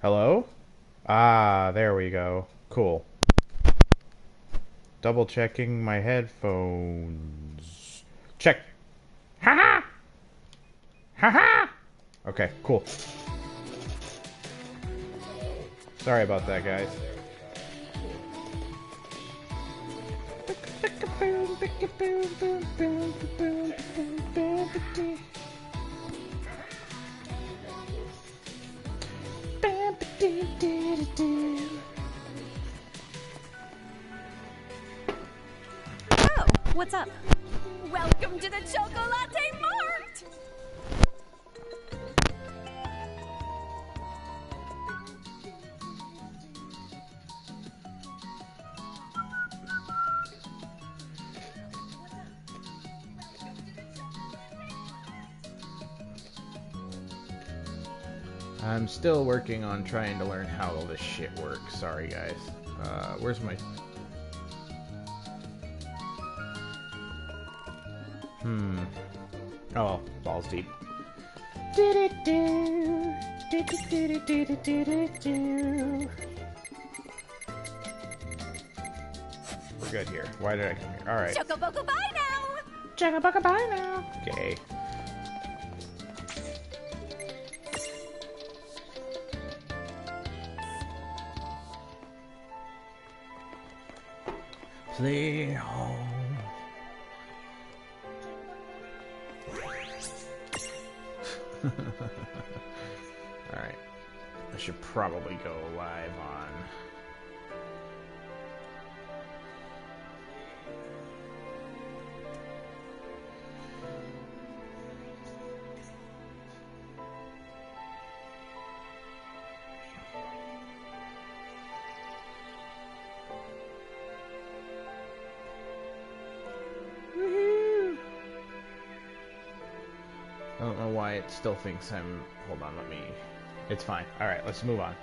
Hello? Ah, there we go. Cool. Double checking my headphones. Check. Haha! Haha! Okay, cool. Sorry about that, guys. Oh, what's up? Welcome to the Chocolate Mart! I'm still working on trying to learn how all this shit works. Sorry, guys. Where's my... Oh, balls deep. We're good here. Why did I come here? Alright. Chocoboco, bye now! Chocoboco, bye now! Okay. Play home. Alright. I should probably go live on... I don't know why it still thinks I'm... Hold on, let me... It's fine. Alright, let's move on.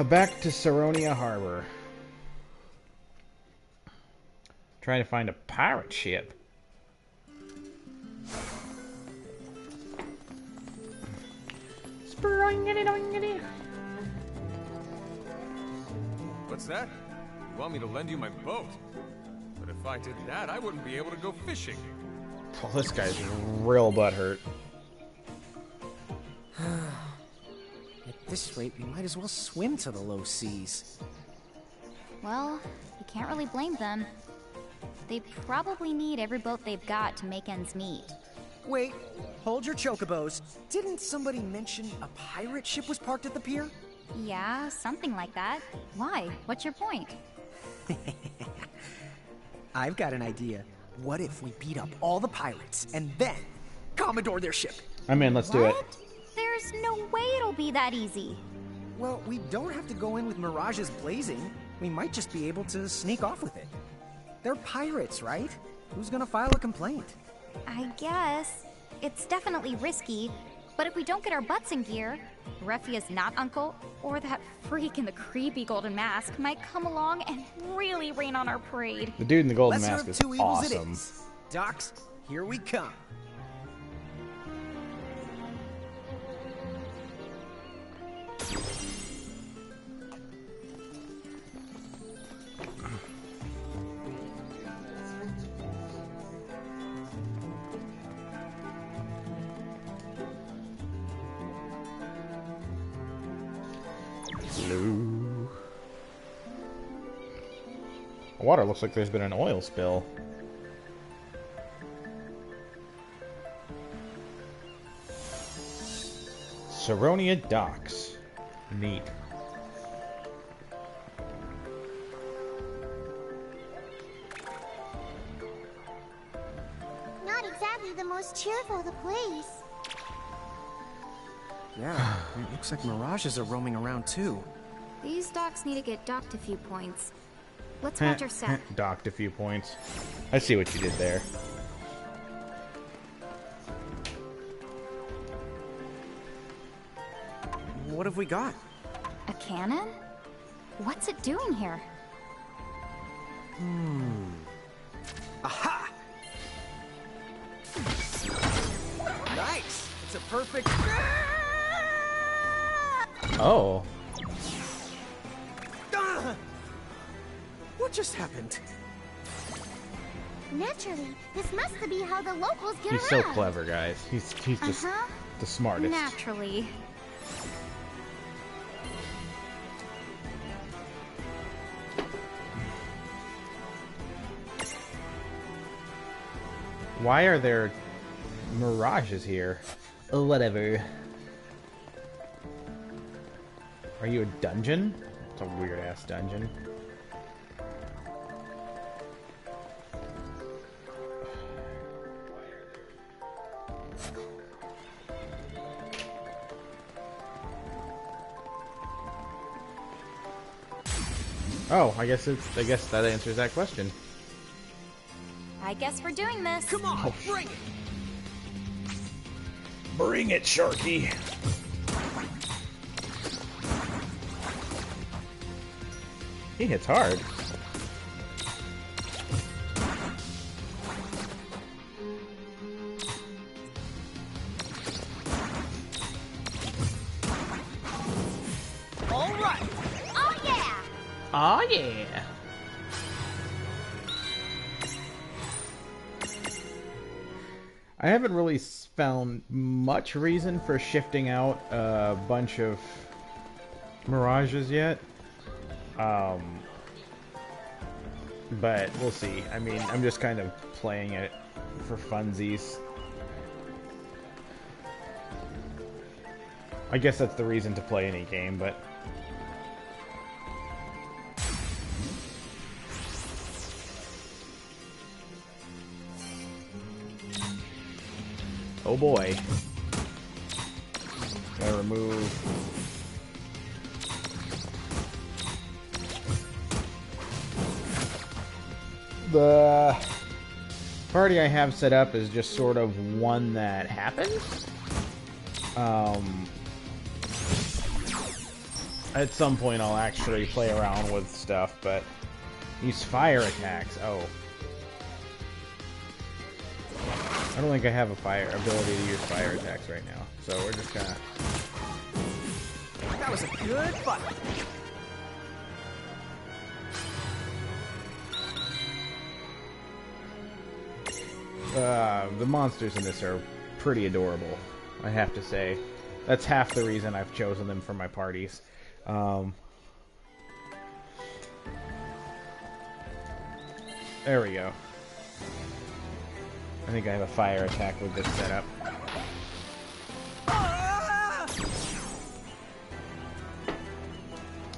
Back to Saronia Harbor. Trying to find a pirate ship. What's that? You want me to lend you my boat? But if I did that, I wouldn't be able to go fishing. Oh, this guy's real butthurt. At this rate, we might as well swim to the low seas. Well, you can't really blame them. They probably need every boat they've got to make ends meet. Wait, hold your chocobos. Didn't somebody mention a pirate ship was parked at the pier? Yeah, something like that. Why? What's your point? I've got an idea. What if we beat up all the pirates and then Commodore their ship? I'm in, let's do it. What? There's no way it'll be that easy. Well, we don't have to go in with Mirages blazing. We might just be able to sneak off with it. They're pirates, right? Who's gonna file a complaint? I guess. It's definitely risky, but if we don't get our butts in gear, Refia's not uncle, or that freak in the creepy golden mask might come along and really rain on our parade. The dude in the golden Lesser mask of is two evils it awesome. is. Docs, here we come. Blue. The water looks like there's been an oil spill. Saronia Docks. Neat. Not exactly the most cheerful of the place. Yeah, it looks like Mirages are roaming around too. These docks need to get docked a few points. Let's watch our step. Docked a few points. I see what you did there. What have we got? A cannon? What's it doing here? Aha! Nice! It's a perfect... Oh. What just happened? Naturally, this must be how the locals get He's around. so clever, guys. He's just the smartest. Naturally. Why are there mirages here? Whatever. Are you a dungeon? It's a weird ass dungeon. Oh, I guess that answers that question. I guess we're doing this. Come on, bring it! Bring it, Sharky. He hits hard. All right! Oh yeah! Oh yeah. I haven't really found much reason for shifting out a bunch of mirages yet. But we'll see. I mean, I'm just kind of playing it for funsies. I guess that's the reason to play any game, but... Oh boy. Gotta remove... The party I have set up is just sort of one that happens. At some point I'll actually play around with stuff, but use fire attacks. Oh. I don't think I have a fire ability to use fire attacks right now, so we're just gonna... That was a good fight. The monsters in this are pretty adorable, I have to say. That's half the reason I've chosen them for my parties. There we go. I think I have a fire attack with this setup.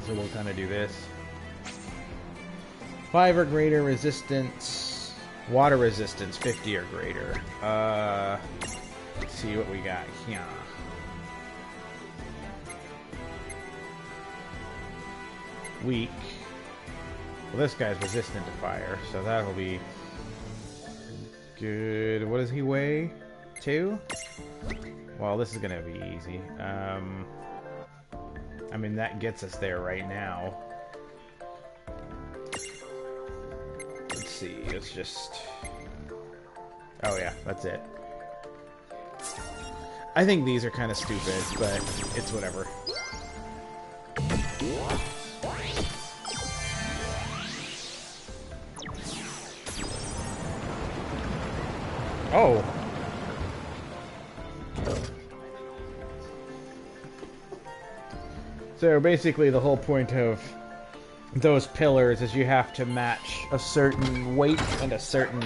So we'll kind of do this. 5 or greater resistance. Water resistance, 50 or greater. Let's see what we got here. Weak. Well, this guy's resistant to fire, so that'll be good. What does he weigh? 2? Well, this is gonna be easy. I mean, that gets us there right now. Let's see, let's just... Oh yeah, that's it. I think these are kind of stupid, but it's whatever. Oh! So basically the whole point of those pillars is you have to match a certain weight and a certain,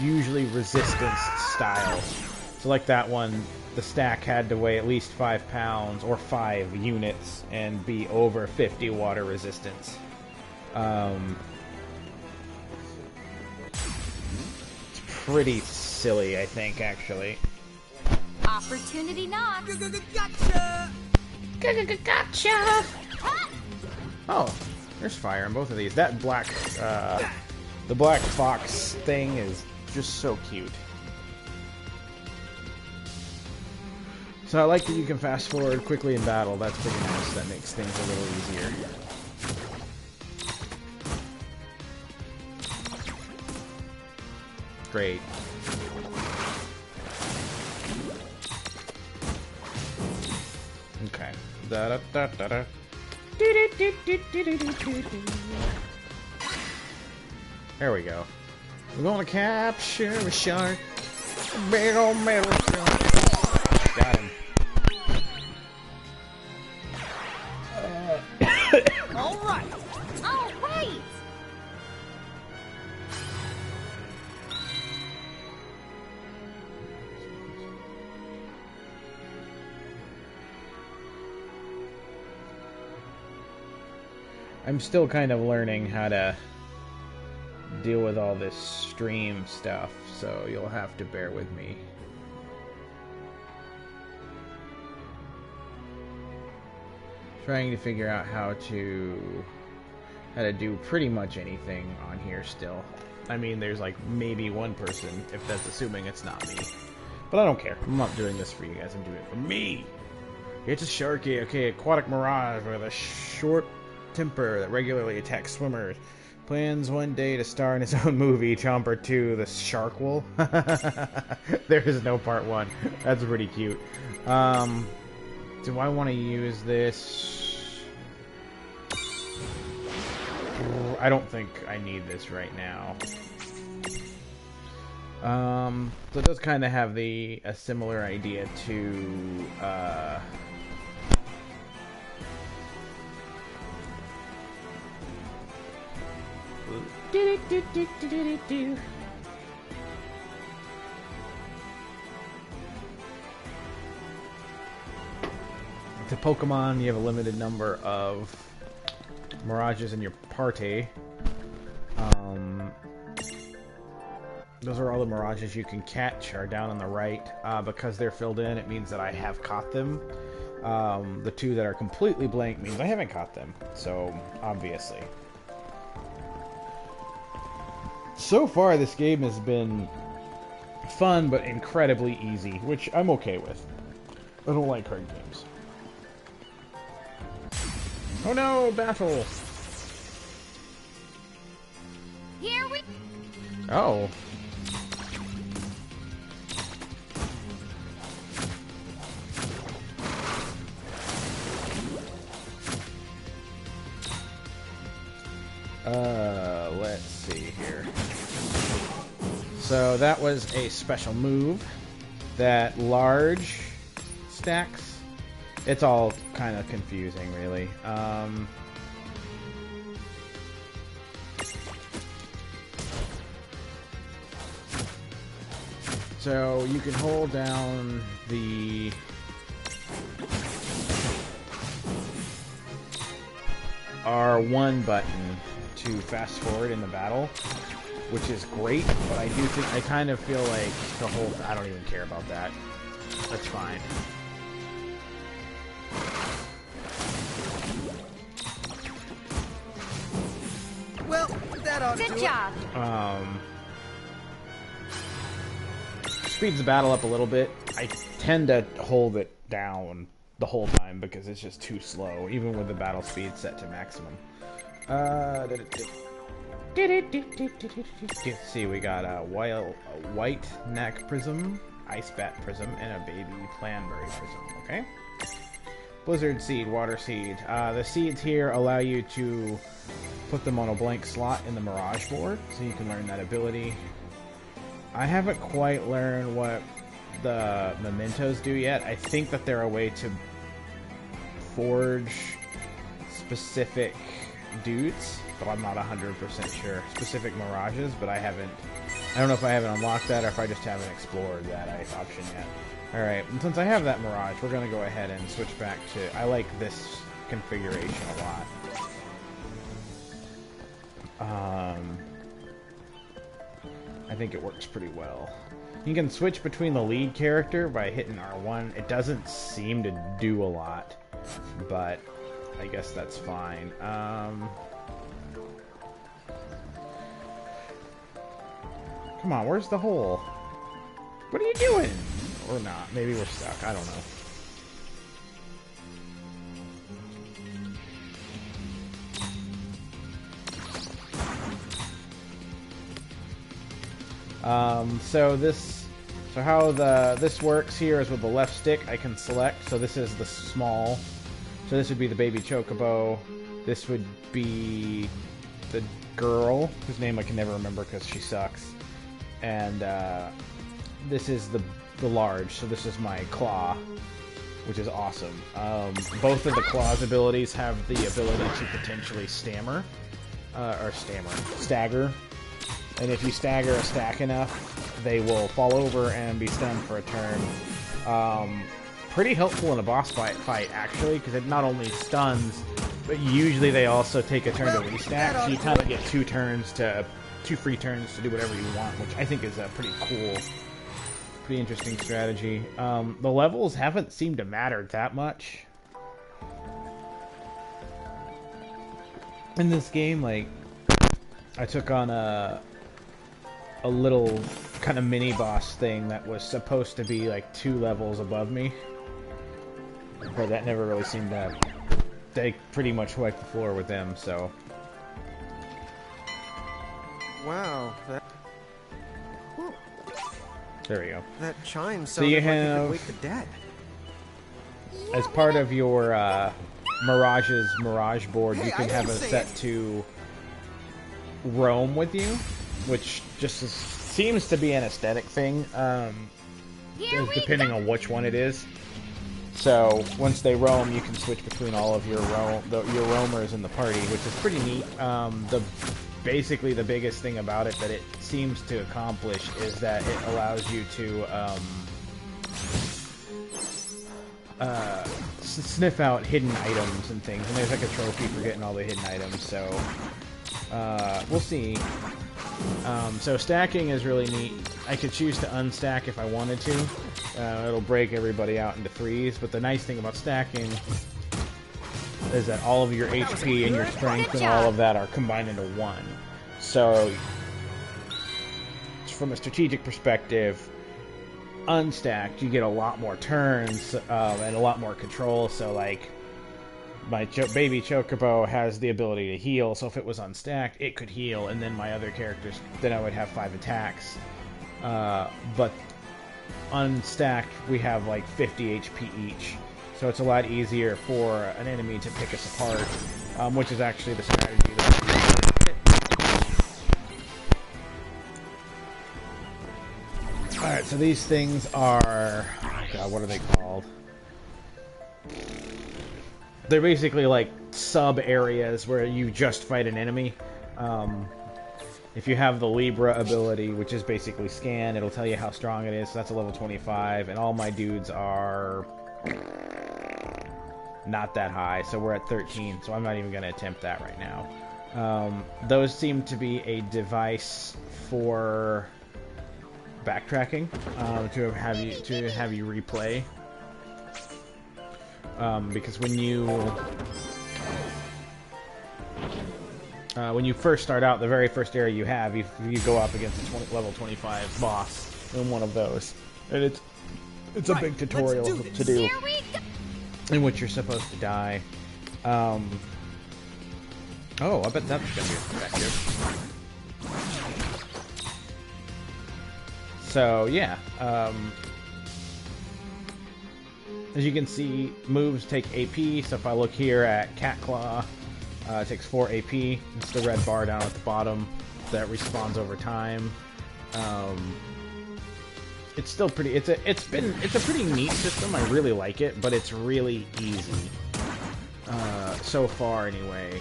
usually resistance style. So like that one, the stack had to weigh at least 5 pounds or 5 units and be over 50 water resistance. It's pretty silly, I think, actually. Opportunity knocks. Gotcha! Gotcha! Oh, there's fire in both of these. That black, the black fox thing is just so cute. So I like that you can fast forward quickly in battle. That's pretty nice. That makes things a little easier. Great. Okay. Da, da, da, da, da. There we go. We're gonna capture a shark. A big old metal shark. Got him. All right. All right! I'm still kind of learning how to deal with all this stream stuff, so you'll have to bear with me. Trying to figure out how to do pretty much anything on here still. I mean, there's like maybe one person, if that's assuming it's not me. But I don't care. I'm not doing this for you guys. I'm doing it for me. It's a Sharky, okay, aquatic mirage with a short temper that regularly attacks swimmers. Plans one day to star in his own movie, Chomper 2, The Shark Will. There is no part 1. That's pretty cute. Do I want to use this? I don't think I need this right now. So it does kind of have a similar idea to, To Pokemon, you have a limited number of Mirages in your party. Those are all the Mirages you can catch, are down on the right. Because they're filled in, it means that I have caught them. The two that are completely blank means I haven't caught them, so obviously. So far, this game has been fun, but incredibly easy, which I'm okay with. I don't like hard games. Oh no, battle! Here we... Oh. Let's see here. So that was a special move that large stacks. It's all kind of confusing, really. So you can hold down the R1 button to fast forward in the battle, which is great, but I do think, I kind of feel like the whole, I don't even care about that. That's fine. Well, that ought to do Good it. job. Speeds the battle up a little bit. I tend to hold it down the whole time because it's just too slow, even with the battle speed set to maximum. Let's see, we got a white neck prism, ice bat prism, and a baby planberry prism. Okay. Blizzard seed, water seed. The seeds here allow you to put them on a blank slot in the Mirage board, so you can learn that ability. I haven't quite learned what the mementos do yet. I think that they're a way to forge specific dudes, but I'm not 100% sure. Specific Mirages, but I don't know if I haven't unlocked that or if I just haven't explored that option yet. Alright, and since I have that Mirage, we're going to go ahead and switch back to... I like this configuration a lot. I think it works pretty well. You can switch between the lead character by hitting R1. It doesn't seem to do a lot, but I guess that's fine. Come on, where's the hole? What are you doing? Or not. Maybe we're stuck. I don't know. So how this works here is with the left stick I can select. So this is the small So this would be the baby chocobo. This would be the girl, whose name I can never remember because she sucks. And this is the large, so this is my claw, which is awesome. Both of the claw's abilities have the ability to potentially stagger. And if you stagger a stack enough, they will fall over and be stunned for a turn. Pretty helpful in a boss fight actually, because it not only stuns, but usually they also take a turn to restack, so you kind of get two free turns to do whatever you want, which I think is a pretty cool, pretty interesting strategy. The levels haven't seemed to matter that much in this game. Like, I took on a little kind of mini boss thing that was supposed to be like 2 levels above me, but that never really seemed to. They pretty much wiped the floor with them, so. Wow, There we go. that chime So you sounded like it have, could wake the dead. as part of your Mirage's Mirage board, you can have a set to roam with you, which just seems to be an aesthetic thing, depending on which one it is. So once they roam, you can switch between all of your roamers in the party, which is pretty neat. Basically, the biggest thing about it that it seems to accomplish is that it allows you to sniff out hidden items and things. And there's like a trophy for getting all the hidden items, so we'll see. So stacking is really neat. I could choose to unstack if I wanted to. It'll break everybody out into 3s, but the nice thing about stacking is that all of your HP and your strength and all of that are combined into 1. So, from a strategic perspective, unstacked, you get a lot more turns and a lot more control. So, like, my baby chocobo has the ability to heal, so if it was unstacked, it could heal, and then my other characters, then I would have 5 attacks. But unstacked, we have like 50 HP each. So it's a lot easier for an enemy to pick us apart, which is actually the strategy that we use. Alright, so these things are... oh God, what are they called? They're basically like sub-areas where you just fight an enemy. If you have the Libra ability, which is basically scan, it'll tell you how strong it is, so that's a level 25, and all my dudes are... not that high, so we're at 13, so I'm not even going to attempt that right now. Those seem to be a device for backtracking, to have you replay, because when you first start out, the very first area you have, you go up against a level 25 boss in one of those, and it's a big tutorial to do. In which you're supposed to die. Oh, I bet that's gonna be effective. So, yeah. As you can see, moves take AP, so if I look here at Cat Claw, it takes 4 AP. It's the red bar down at the bottom that respawns over time. It's still pretty. It's a pretty neat system. I really like it, but it's really easy so far, anyway.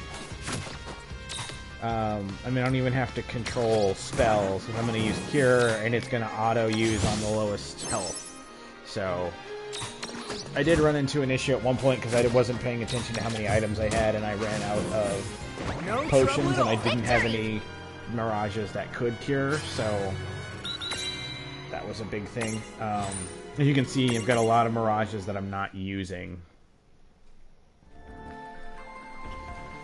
I mean, I don't even have to control spells because I'm going to use Cure, and it's going to auto use on the lowest health. So I did run into an issue at one point because I wasn't paying attention to how many items I had, and I ran out of potions, and I didn't have any Mirages that could cure. So that was a big thing. As you can see, I've got a lot of Mirages that I'm not using.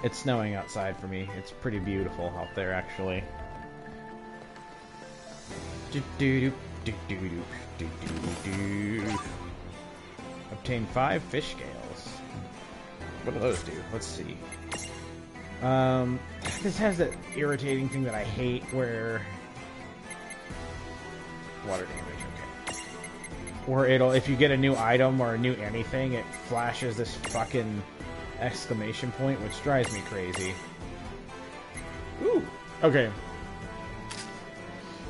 It's snowing outside for me. It's pretty beautiful out there, actually. Obtain 5 fish scales. What do those do? Let's see. This has that irritating thing that I hate where... water damage, okay. Where it'll, if you get a new item or a new anything, it flashes this fucking exclamation point, which drives me crazy. Ooh, okay.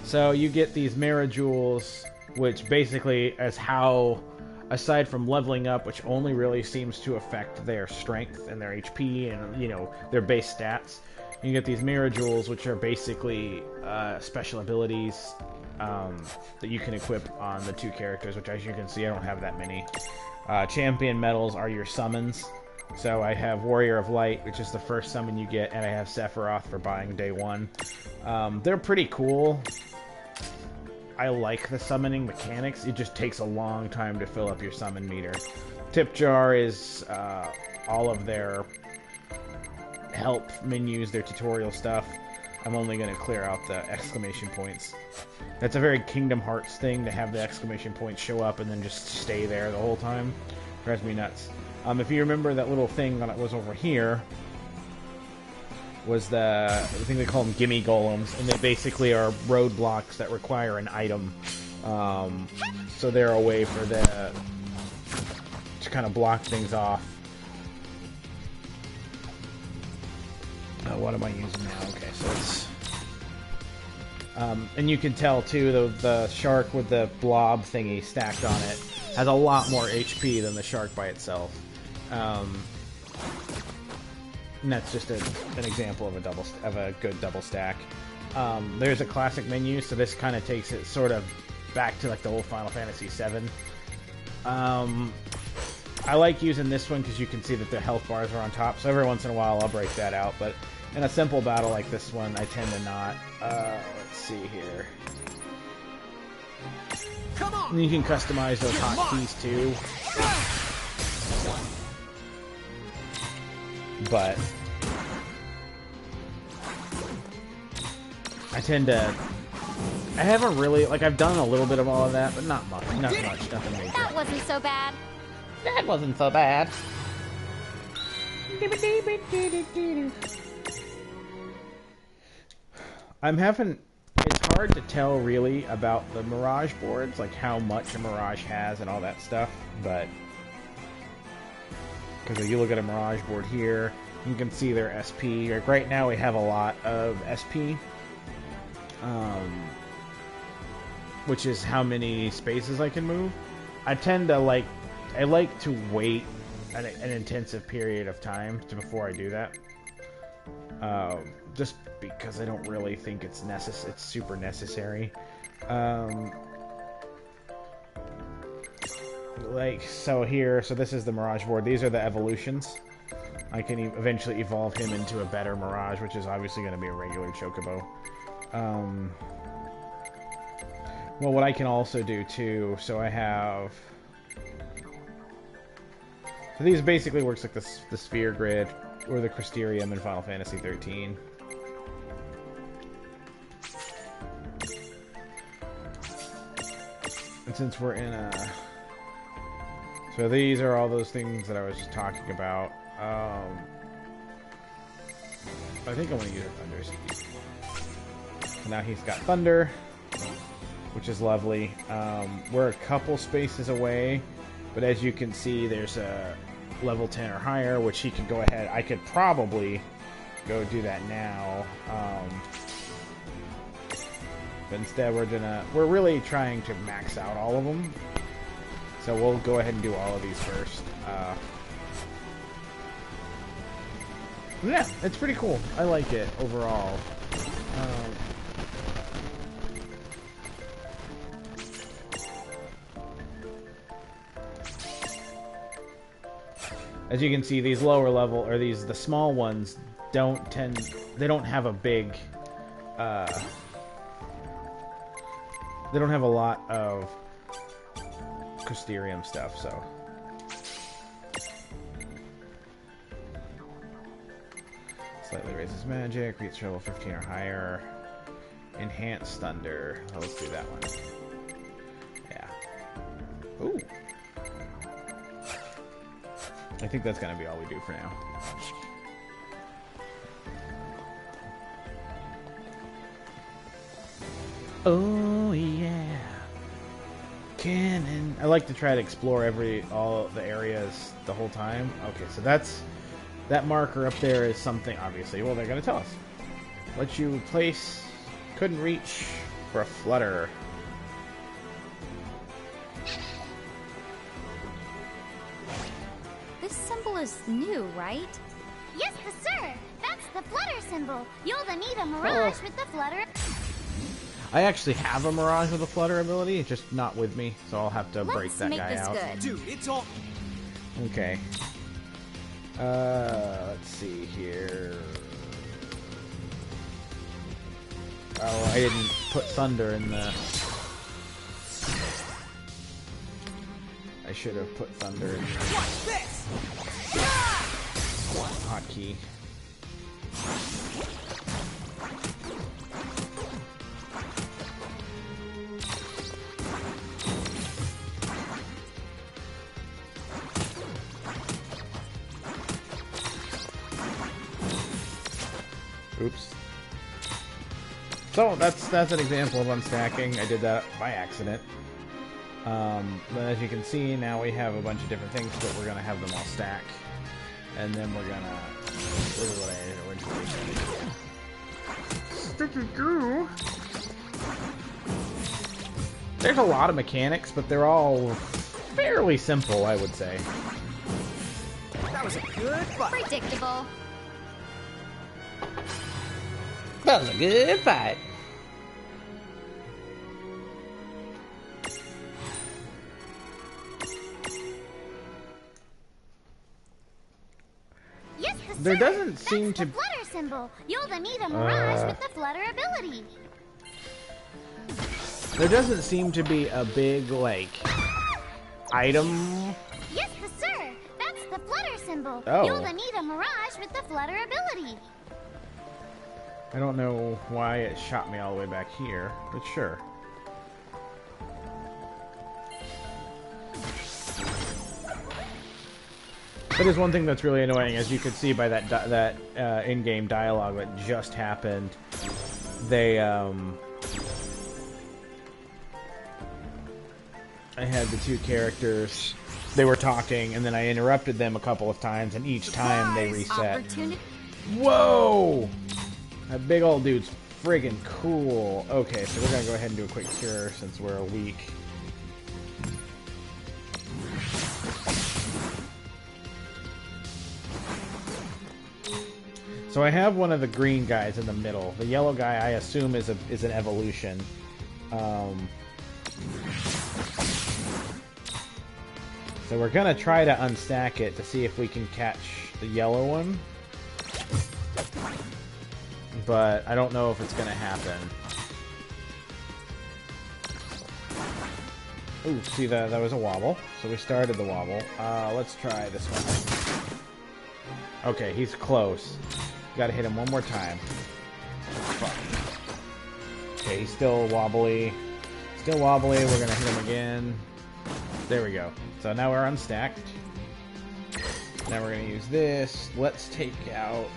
So you get these Mara Jewels, which basically is how, aside from leveling up, which only really seems to affect their strength and their HP and, you know, their base stats, you get these Mara Jewels, which are basically special abilities that you can equip on the two characters, which, as you can see, I don't have that many. Champion medals are your summons. So I have Warrior of Light, which is the first summon you get, and I have Sephiroth for buying day one. They're pretty cool. I like the summoning mechanics. It just takes a long time to fill up your summon meter. Tip Jar is all of their help menus, their tutorial stuff. I'm only going to clear out the exclamation points. That's a very Kingdom Hearts thing, to have the exclamation points show up and then just stay there the whole time. Drives me nuts. If you remember that little thing that was over here, was the thing they call them gimme golems, and they basically are roadblocks that require an item. So they're a way for to kind of block things off. What am I using now? Okay, so it's... and you can tell, too, the shark with the blob thingy stacked on it has a lot more HP than the shark by itself. And that's just an example of a good double stack. There's a classic menu, so this kind of takes it sort of back to like the old Final Fantasy VII. I like using this one because you can see that the health bars are on top, so every once in a while I'll break that out, but in a simple battle like this one, I tend to not. Let's see here. Come on! And you can customize those hotkeys too. But I tend to... I haven't really... Like, I've done a little bit of all of that, but not much. Nothing major. That wasn't so bad. That wasn't so bad. I'm having... It's hard to tell, really, about the Mirage boards, like how much a Mirage has and all that stuff, but... Because if you look at a Mirage board here, you can see their SP. Like right now we have a lot of SP, which is how many spaces I can move. I tend to like to wait an intensive period of time before I do that. Just because I don't really think it's super necessary. Like, so this is the Mirage board. These are the evolutions. I can eventually evolve him into a better Mirage, which is obviously going to be a regular Chocobo. Well, what I can also do, too, so I have... So these basically works like the Sphere Grid, or the Crystarium in Final Fantasy XIII. And since we're in a... So these are all those things that I was just talking about. I think I want to use a Thunder Seed. So now he's got Thunder, which is lovely. We're a couple spaces away, but as you can see, there's a level 10 or higher, which he can go ahead. I could probably go do that now. But instead, we're really trying to max out all of them. So we'll go ahead and do all of these first. Yeah, it's pretty cool. I like it overall. As you can see, these lower level, or the small ones, they don't have a big, they don't have a lot of Crystarium stuff, so. Slightly raises magic, reach level 15 or higher. Enhanced Thunder. Oh, let's do that one. Yeah. Ooh. I think that's gonna be all we do for now. Oh yeah. Cannon. I like to try to explore all the areas the whole time. Okay, so that's That marker up there is something, obviously. Well, they're going to tell us. Let you place... Couldn't reach for a flutter. This symbol is new, right? Yes, sir. That's the flutter symbol. You'll then need a mirage with the flutter. I actually have a Mirage with a flutter ability, it's just not with me, so I'll have to break that guy out. Good. Dude, it's all... Okay. Let's see here. Oh, I didn't put Thunder in the... I should have put Thunder in the... Watch this! hotkey. Oops. So that's an example of unstacking. I did that by accident. But as you can see, now we have a bunch of different things, but we're gonna have them all stack, and then we're gonna. This is what I originally said. Sticky goo. There's a lot of mechanics, but they're all fairly simple, I would say. That was a good fight. Predictable. That was a good fight. Yes, sir. There doesn't seem That's to- the flutter symbol. You'll then need a mirage with the flutter ability. There doesn't seem to be a big, like, item. Yes, sir. That's the flutter symbol. Oh. You'll then need a mirage with the flutter ability. I don't know why it shot me all the way back here, but sure. That is one thing that's really annoying, as you can see by that in-game dialogue that just happened. They I had the two characters. They were talking, and then I interrupted them a couple of times, and each time they reset. Opportunity. Whoa! That big old dude's friggin' cool. Okay, so we're gonna go ahead and do a quick cure since we're a week. So I have one of the green guys in the middle. The yellow guy, I assume, is an evolution. So we're gonna try to unstack it to see if we can catch the yellow one. But I don't know if it's gonna happen. Ooh, see that was a wobble. So we started the wobble. Let's try this one. Okay, he's close. Gotta hit him one more time. Fuck. Okay, he's still wobbly. Still wobbly. We're gonna hit him again. There we go. So now we're unstacked. Now we're gonna use this. Let's take out...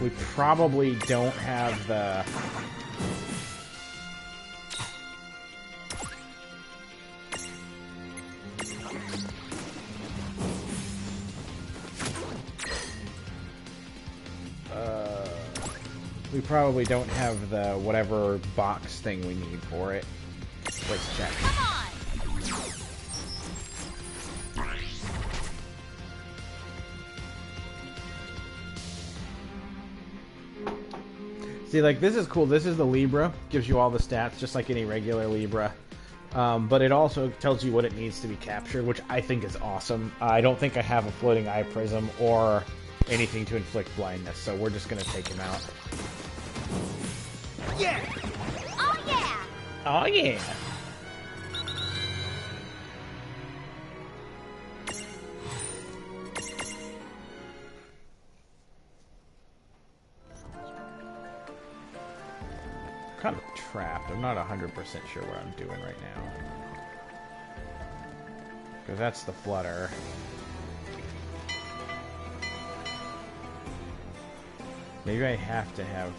We probably don't have the... We probably don't have the whatever box thing we need for it. Let's check. See, like, this is cool. This is the Libra. Gives you all the stats, just like any regular Libra. But it also tells you what it needs to be captured, which I think is awesome. I don't think I have a floating eye prism or anything to inflict blindness, so we're just going to take him out. Yeah! Oh, yeah! Oh, yeah! Kind of trapped. I'm not 100% sure what I'm doing right now. Because that's the flutter. Maybe I have to have...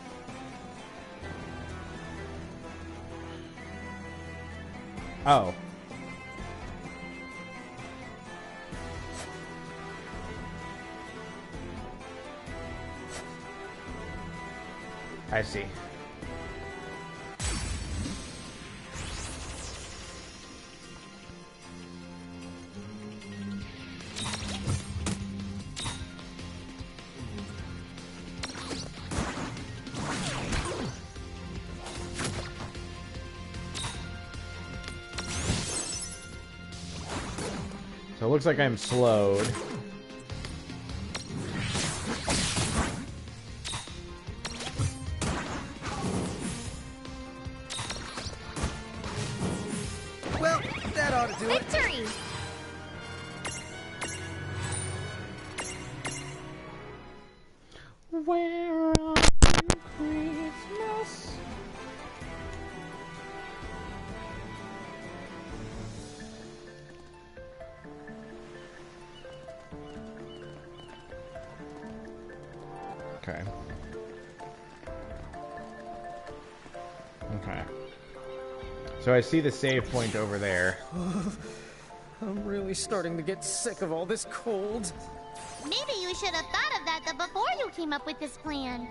Oh. I see. So it looks like I'm slowed. Well, that ought to do it. Victory! Where are you, Christmas? Okay. Okay. So I see the save point over there. I'm really starting to get sick of all this cold. Maybe you should have thought of that before you came up with this plan.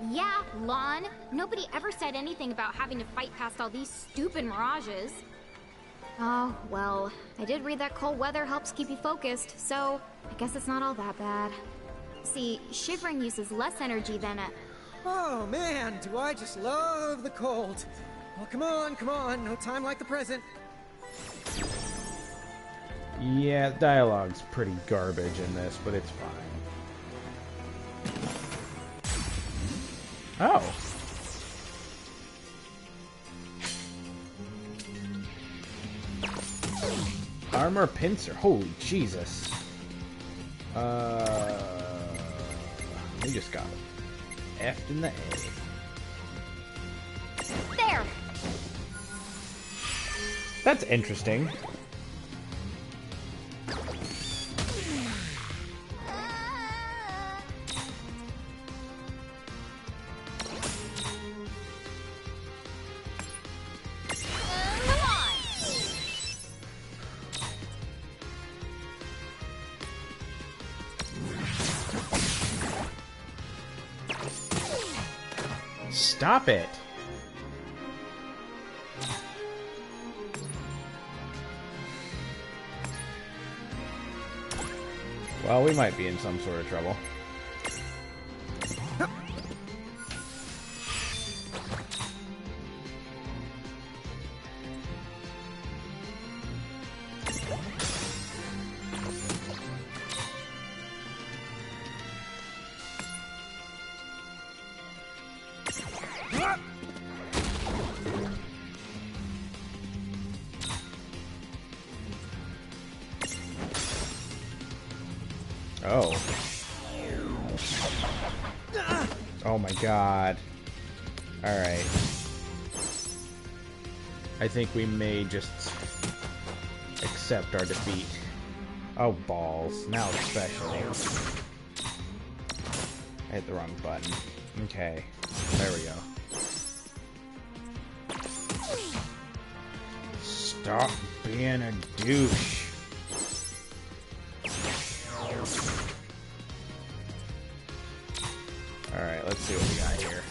Yeah, Lon. Nobody ever said anything about having to fight past all these stupid mirages. Oh, well, I did read that cold weather helps keep you focused, so I guess it's not all that bad. See, shivering uses less energy than a... Oh man, do I just love the cold. Well, come on, no time like the present. Yeah, dialogue's pretty garbage in this, but it's fine. Oh. Armor pincer. Holy Jesus. We just got it. F in the A. There! That's interesting. Stop it. Well, we might be in some sort of trouble. Oh. Oh my god. Alright. I think we may just accept our defeat. Oh, balls. Now especially. I hit the wrong button. Okay. There we go. Stop being a douche. Alright, let's see what we got here.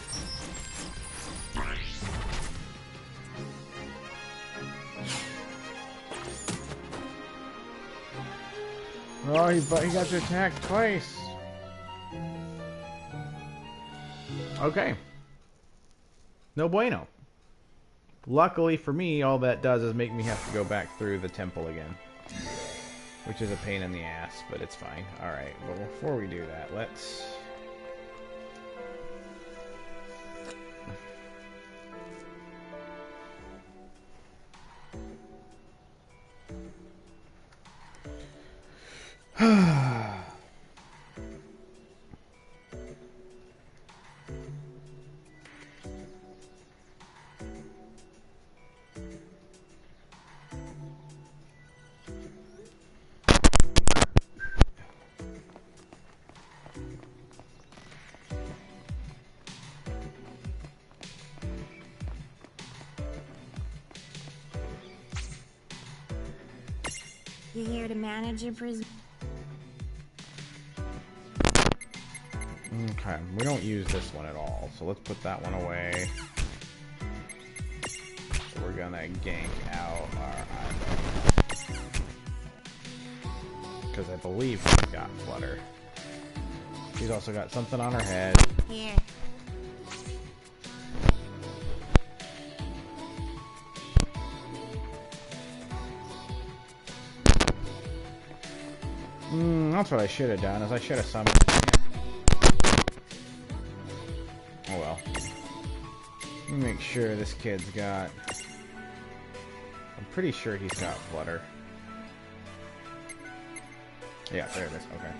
Oh, he got to attack twice. Okay. No bueno. Luckily for me, all that does is make me have to go back through the temple again. Which is a pain in the ass, but it's fine. Alright, but before we do that, let's... You here to manage your prison? Okay, we don't use this one at all, so let's put that one away. So we're gonna gank out our eyeball. Because I believe she's got Flutter. She's also got something on her head. Here. That's what I should have done, is I should have summoned. Oh well. Let me make sure this kid's got... I'm pretty sure he's got Flutter. Yeah, there it is. Okay.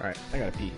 Alright, I gotta pee.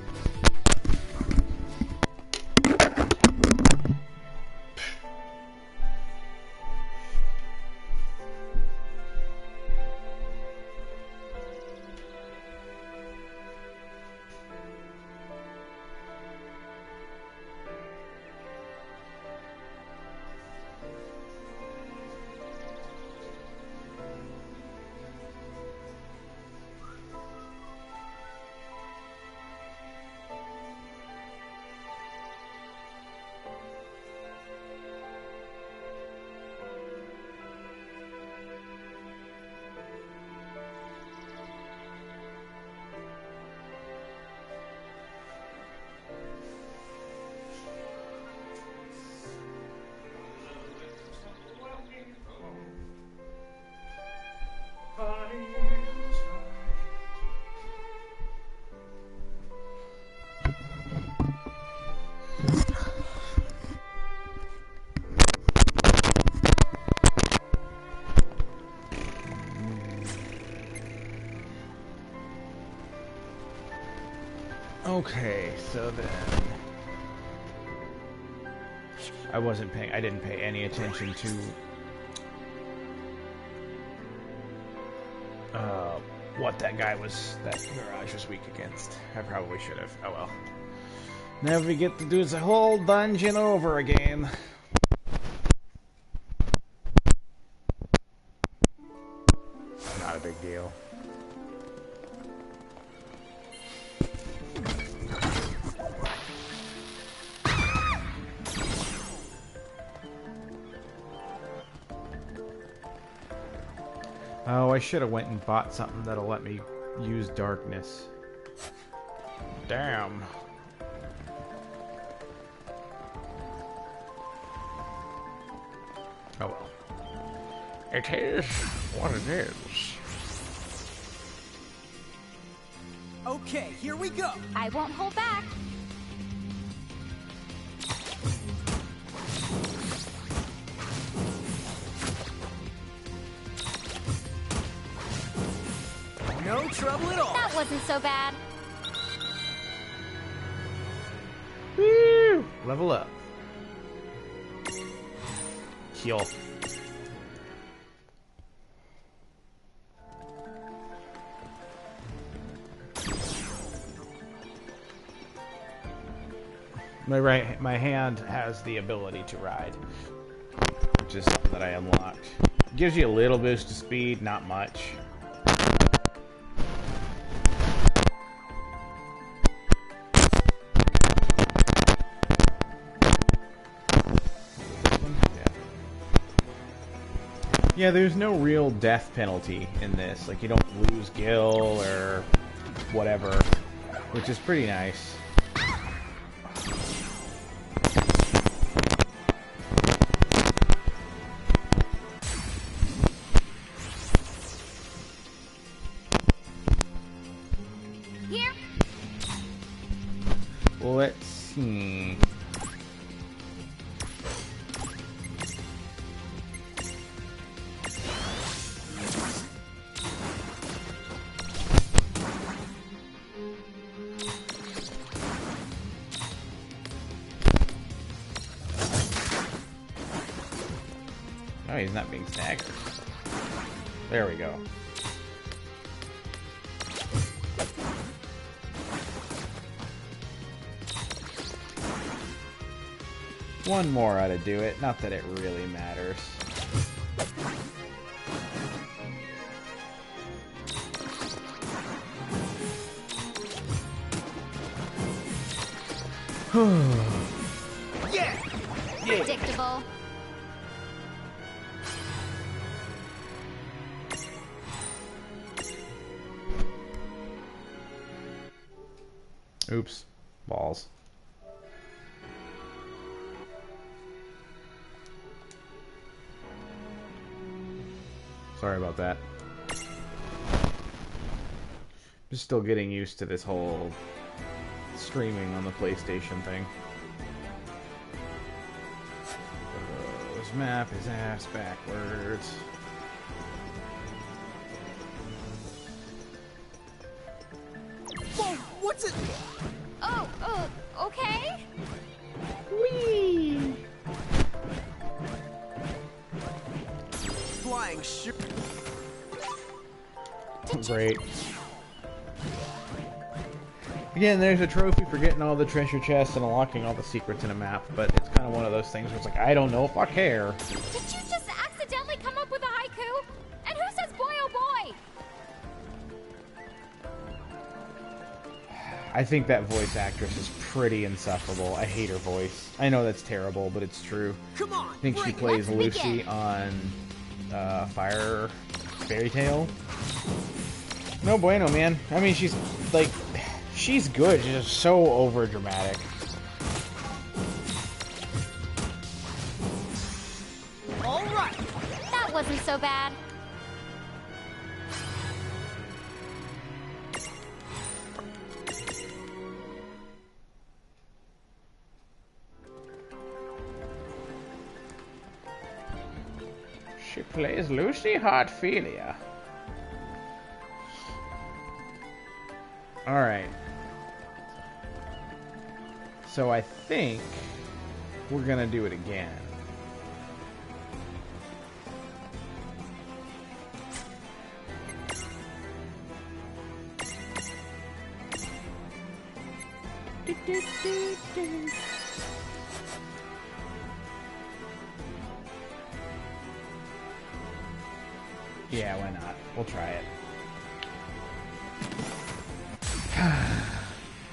Okay, so then I didn't pay any attention to what that Mirage was weak against. I probably should have. Oh well. Now we get to do the whole dungeon over again. Not a big deal. Oh, I should have went and bought something that'll let me use darkness. Damn. Oh well. It is what it is. Okay, here we go. I won't hold back. No trouble at all. That wasn't so bad. Woo! Level up. Heal. My hand has the ability to ride, which is something that I unlocked. Gives you a little boost of speed, not much. Yeah, there's no real death penalty in this. Like, you don't lose Gil or whatever, which is pretty nice. Here. Let's see. Oh, he's not being staggered. There we go. One more ought to do it. Not that it really matters. Yeah! Predictable. Oops. Balls. Sorry about that. Just still getting used to this whole streaming on the PlayStation thing. This map is ass backwards. Whoa, what's it? Oh, okay. Whee! Flying shoot. Great. Again, there's a trophy for getting all the treasure chests and unlocking all the secrets in a map, but it's kind of one of those things where it's like, I don't know if I care. Did you just accidentally come up with a haiku? And who says boy oh boy? I think that voice actress is pretty insufferable. I hate her voice. I know that's terrible, but it's true. Come on! I think she break it. plays let's Lucy begin. on Fairy Tail. No bueno, man. I mean, she's like, she's good. She's just so over dramatic. All right. That wasn't so bad. She plays Lucy Hartfilia. Alright. So I think we're gonna do it again. Yeah, why not? We'll try it.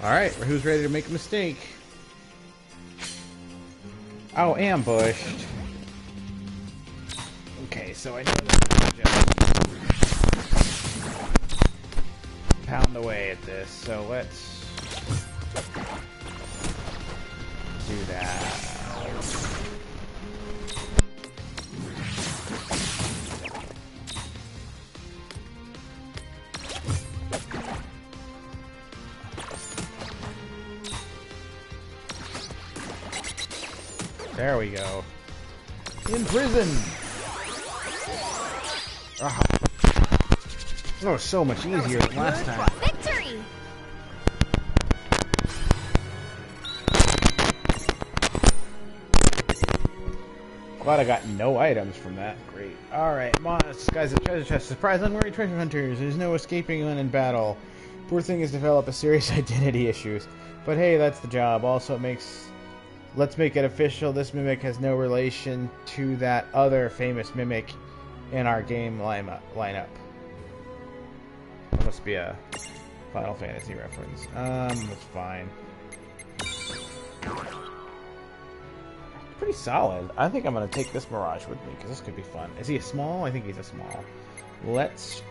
Alright, who's ready to make a mistake? Oh, ambushed. Okay, so I know that just pound away at this, so let's do that. There we go. In prison! Ah. Oh, so much easier than last time. Victory! Glad I got no items from that. Great. Alright, Moss, guys, the treasure chest. Surprise, unworried treasure hunters. There's no escaping when in battle. Poor thing has developed a serious identity issues. But hey, that's the job. Also, it makes... Let's make it official. This mimic has no relation to that other famous mimic in our game lineup. That must be a Final Fantasy reference. That's fine. Pretty solid. I think I'm gonna take this Mirage with me because this could be fun. Is he a small? I think he's a small. Let's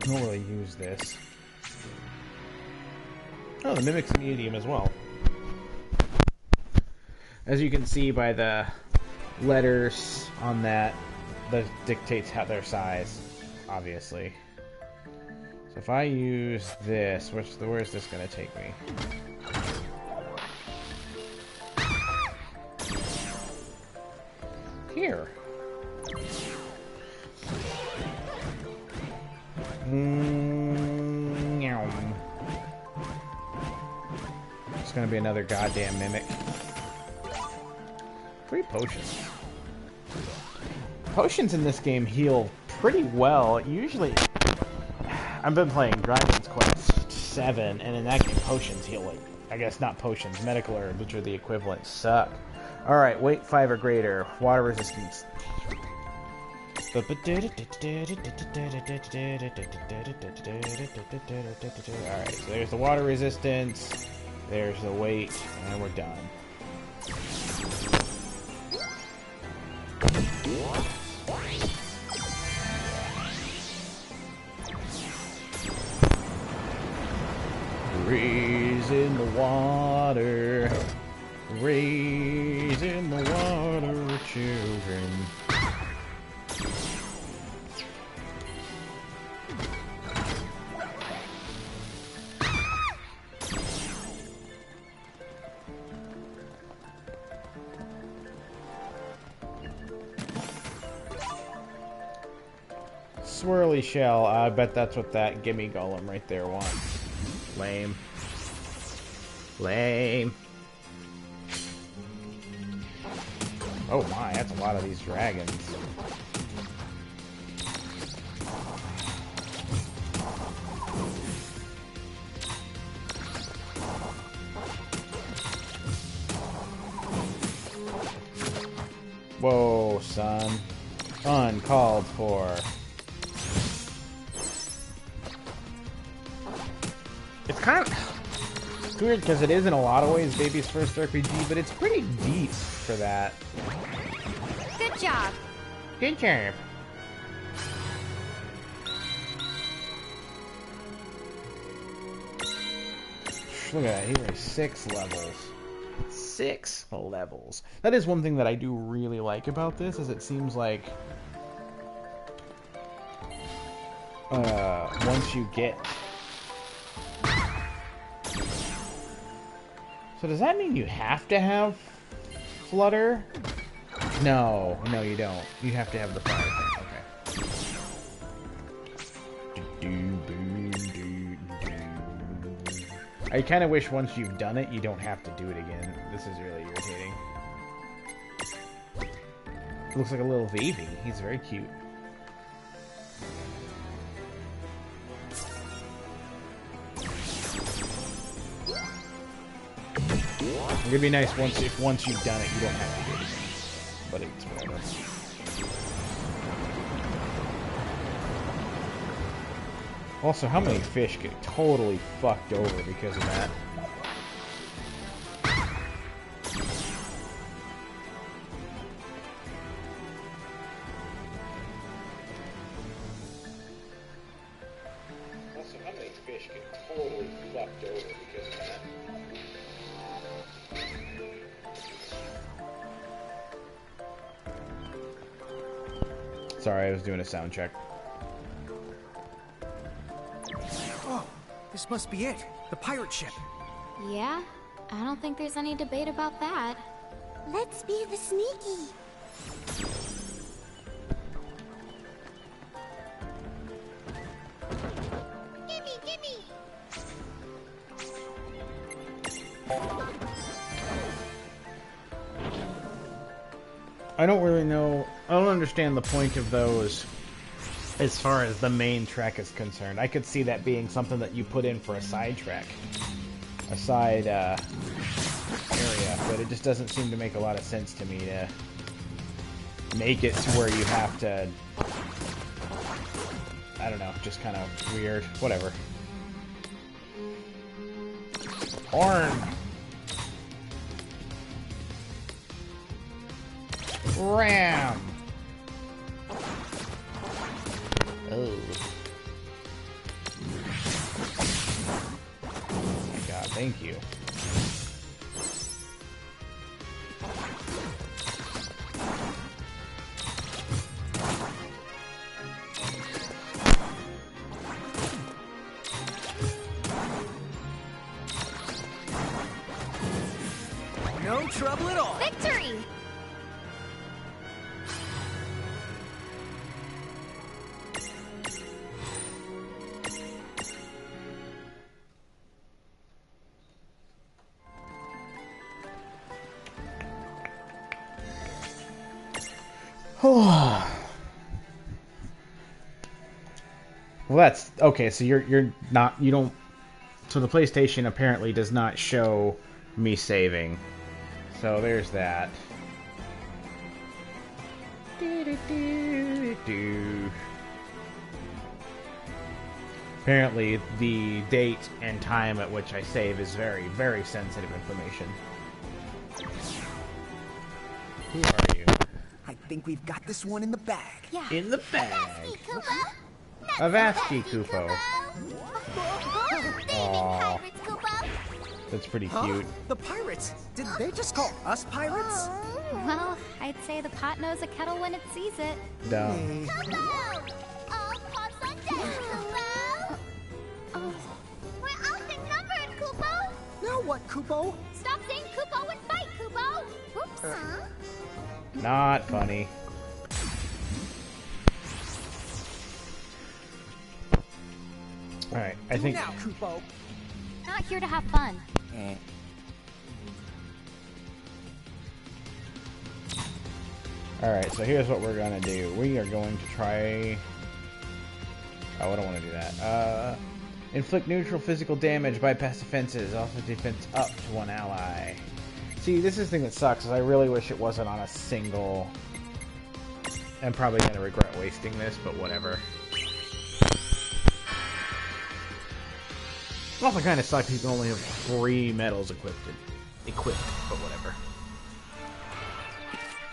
I don't really use this. Oh, the Mimic's a medium as well. As you can see by the letters on that dictates how their size, obviously. So if I use this, where's this going to take me? Here. It's gonna be another goddamn mimic. 3 potions. Potions in this game heal pretty well. Usually, I've been playing Dragon's Quest 7, and in that game, potions heal like, I guess not potions, medical herbs, which are the equivalent, suck. Alright, weight 5 or greater. Water resistance Alright, so there's the water resistance, there's the weight, and we're done. Raise in the water, raise in the water, children. Swirly shell, I bet that's what that gimme golem right there wants. Lame. Lame. Oh my, that's a lot of these dragons. Whoa, son. Uncalled for. It's kind of... It's weird because it is in a lot of ways Baby's first RPG, but it's pretty deep for that. Good job. Good job. Look at that, he's like 6 levels. 6 levels. That is one thing that I do really like about this, is it seems like... once you get... So does that mean you have to have Flutter? No, no you don't. You have to have the fire thing, okay. I kind of wish once you've done it, you don't have to do it again. This is really irritating. Looks like a little baby. He's very cute. It'd be nice if once you've done it, you don't have to do it again. But it's whatever. Also, how many fish get totally fucked over because of that? Also, how many fish get totally fucked over because of that? Sorry, I was doing a sound check. Oh, this must be it. The pirate ship. Yeah, I don't think there's any debate about that. Let's be the sneaky. Gimme, gimme. I don't really know. I don't understand the point of those as far as the main track is concerned. I could see that being something that you put in for a side track. A side area, but it just doesn't seem to make a lot of sense to me to make it to where you have to... I don't know, just kind of weird. Whatever. Horn! Ram! Oh. Oh my god, thank you. No trouble at all. Victory! Well, that's okay. So you're not, you don't. So the PlayStation apparently does not show me saving. So there's that. Apparently, the date and time at which I save is very, very sensitive information. Who are you? I think we've got this one in the bag. Yeah. In the bag. Kupo? Avasti Kupo. David Aw. Pirates, Kupo. That's pretty Huh? cute. The pirates? Did they just call us pirates? Well, I'd say the pot knows a kettle when it sees it. Dumb. Kupo! All pots on deck, Kupo! Oh, We're outnumbered, Kupo! Now what, Kupo? Stop saying Kupo and fight, Kupo! Oops. Huh? Not funny. Alright, I think... Now, Kupo. not here to have fun. Alright, so here's what we're gonna do. We are going to try... Oh, I don't want to do that. Inflict neutral physical damage, bypass defenses, also defense up to one ally. See, this is the thing that sucks, is I really wish it wasn't on a single... I'm probably gonna regret wasting this, but whatever. It also kind of sucks you can only have 3 medals equipped, but whatever.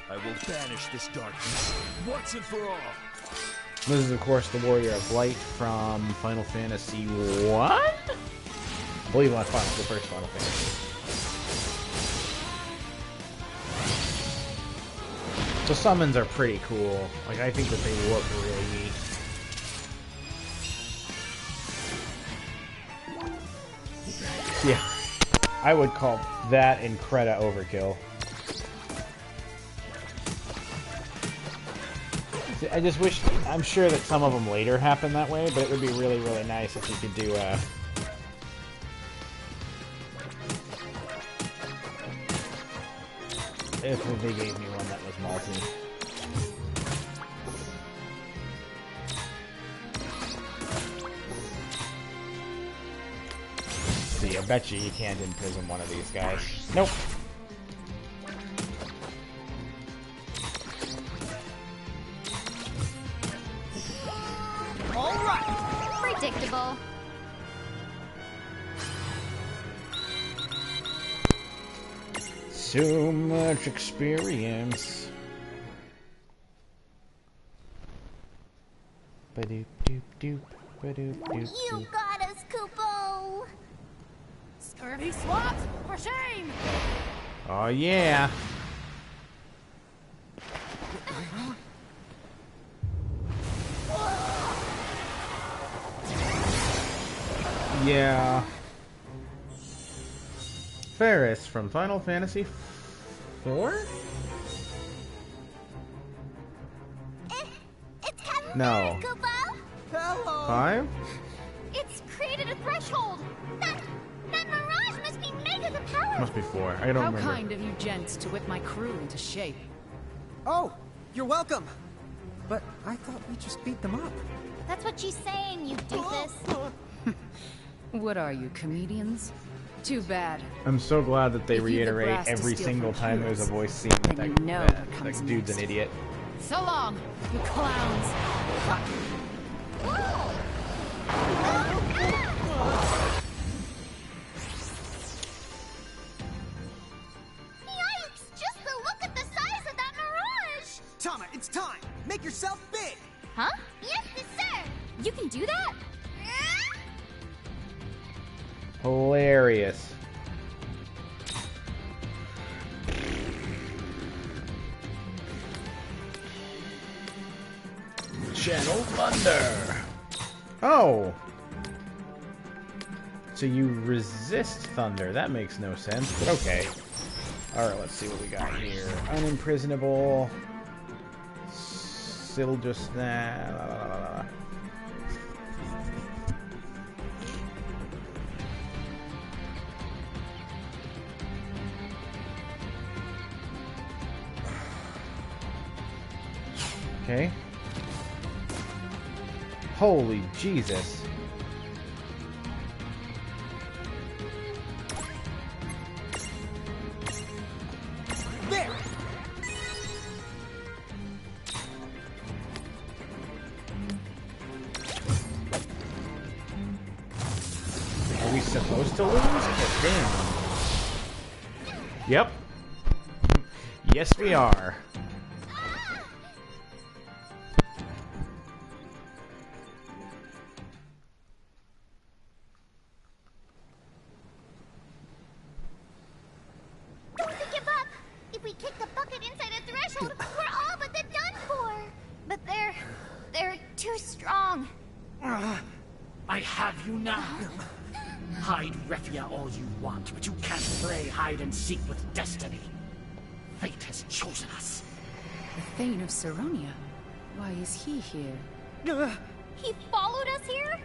I will banish this darkness once and for all. This is, of course, the Warrior of Light from Final Fantasy 1? I believe the first Final Fantasy. The summons are pretty cool. Like, I think that they look really neat. Yeah. I would call that in Creta overkill. I just wish... I'm sure that some of them later happen that way, but it would be really, really nice if you could do if they gave me one that was multi. See, I bet you can't imprison one of these guys. Nope. Predictable. So much experience. Ba-doop doop doop. Ba-doop doop You doop. got us, Kupo! Scurvy swabs, for shame! Oh yeah. Yeah. Ferris from Final Fantasy 4? It's Captain No. Ferris, Kupo! Hello. 5? It's created a threshold! That mirage must be mega powerful! Must be 4. I don't How remember. kind of you gents to whip my crew into shape. Oh, you're welcome. But I thought we just beat them up. That's what she's saying, you doofus. What are you, comedians? Too bad. I'm so glad that they If you've the reiterate brass to every steal single from time there's a heroes, voice scene that, then you know that what comes dude's an next. idiot. So long, you clowns. Yikes! Just the look at the size of that mirage! Tama, it's time. Make yourself big. Huh? Yes, sir! You can do that? Hilarious. Channel Thunder. Oh. So you resist thunder. That makes no sense, but okay. Alright, let's see what we got here. Unimprisonable. Still just that. Okay. Holy Jesus. There. to lose or win? Yep. Yes, we are. Don't give up! If we kick the bucket inside a threshold, we're all but done for! But they're too strong. I have you now. Hide Refia all you want, but you can't play hide and seek with destiny. Fate has chosen us. The Thane of Saronia. Why is he here? He followed us here?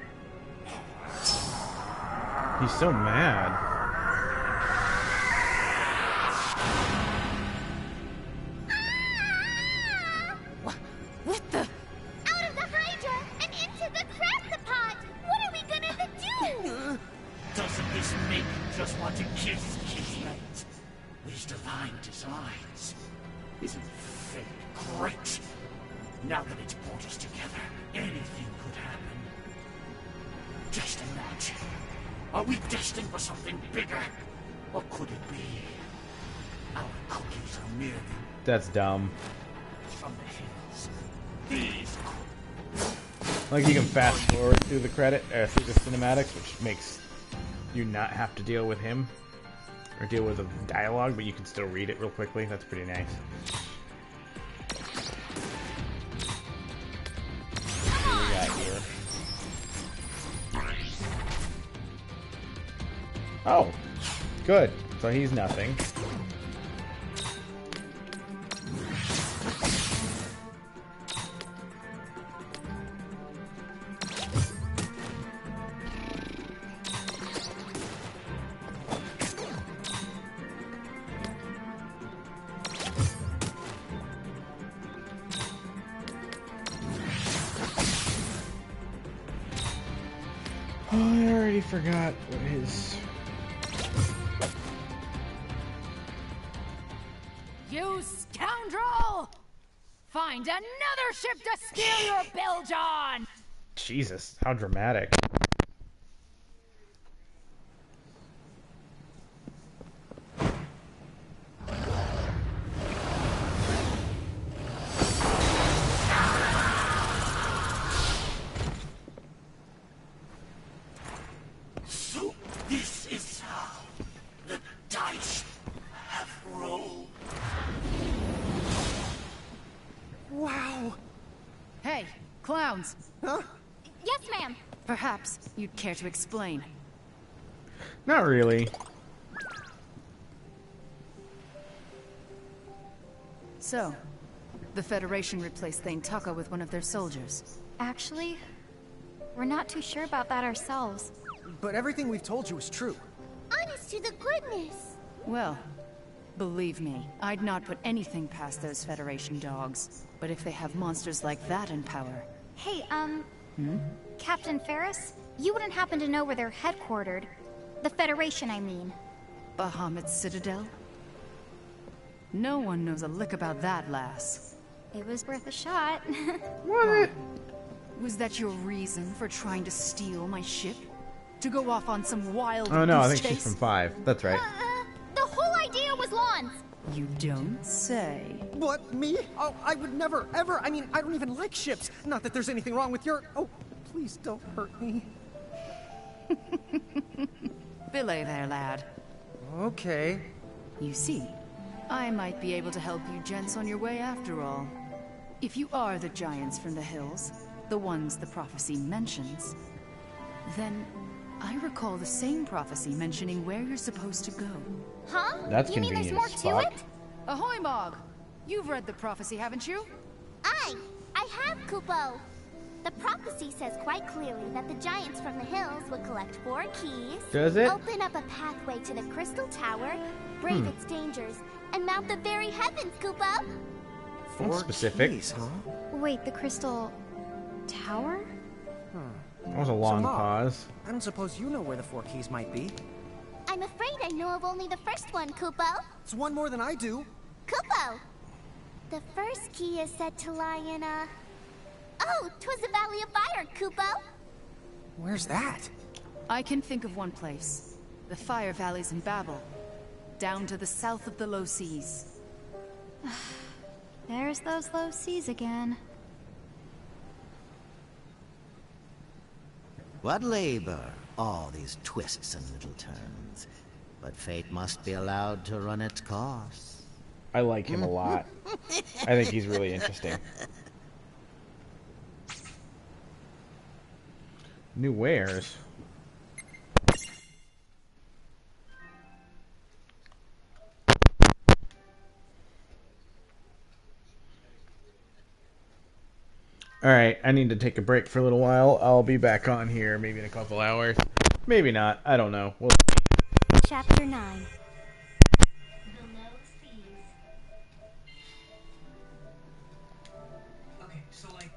He's so mad. What the? Out of the Hydra and into the Craftsapod! What are we gonna do? Doesn't this make you just want to kiss Kismet? These divine designs. Isn't fate great? Now that it's brought us together, anything could happen. Just imagine. Are we destined for something bigger? Or could it be? Our cookies are merely That's dumb. from the hills. These Like, you can fast forward through the through the cinematics, which makes you not have to deal with him or deal with the dialogue, but you can still read it real quickly. That's pretty nice. What do we got here? Oh, good. So he's nothing. Oh, I already forgot what his... You scoundrel! Find another ship to steal your bilge on! Jesus, how dramatic. So this is how the dice have rolled. Wow! Hey, clowns! Huh? Yes, ma'am. Perhaps you'd care to explain. Not really. So, the Federation replaced Thane Taka with one of their soldiers. Actually, we're not too sure about that ourselves. But everything we've told you is true. Honest to the goodness! Well, believe me, I'd not put anything past those Federation dogs. But if they have monsters like that in power... Hey, Captain Ferris? You wouldn't happen to know where they're headquartered. The Federation, I mean. Bahamut's Citadel? No one knows a lick about that, lass. It was worth a shot. What? Was that your reason for trying to steal my ship? To go off on some wild Oh no, I goose think she's chase? from 5. That's right. The whole idea was Lon's. You don't say. What, me? Oh, I would never, ever. I mean, I don't even like ships. Not that there's anything wrong with your... Oh, please don't hurt me. Belay there, lad. Okay. You see, I might be able to help you gents on your way after all. If you are the giants from the hills, the ones the prophecy mentions, then I recall the same prophecy mentioning where you're supposed to go. Huh? That's you mean there's convenient more as to fuck. it? Ahoy, Mog! You've read the prophecy, haven't you? I have, Kupo. The prophecy says quite clearly that the giants from the hills would collect 4 keys, Does it? open up a pathway to the Crystal Tower, brave its dangers, and mount the very heavens, Kupo! That's specific. Keys, huh? Wait, the Crystal Tower? That was a long Mom, pause. I don't suppose you know where the 4 keys might be. I'm afraid I know of only the first one, Kupo. It's one more than I do. Kupo! The first key is said to lie in a... Oh, 'twas the Valley of Fire, Kupo! Where's that? I can think of one place. The Fire Valleys in Babel. Down to the south of the Low Seas. There's those low seas again. What labor, all these twists and little turns. But fate must be allowed to run its course. I like him a lot. I think he's really interesting. New wares. Alright, I need to take a break for a little while. I'll be back on here maybe in a couple hours. Maybe not. I don't know. We'll Chapter 9. Okay, so like,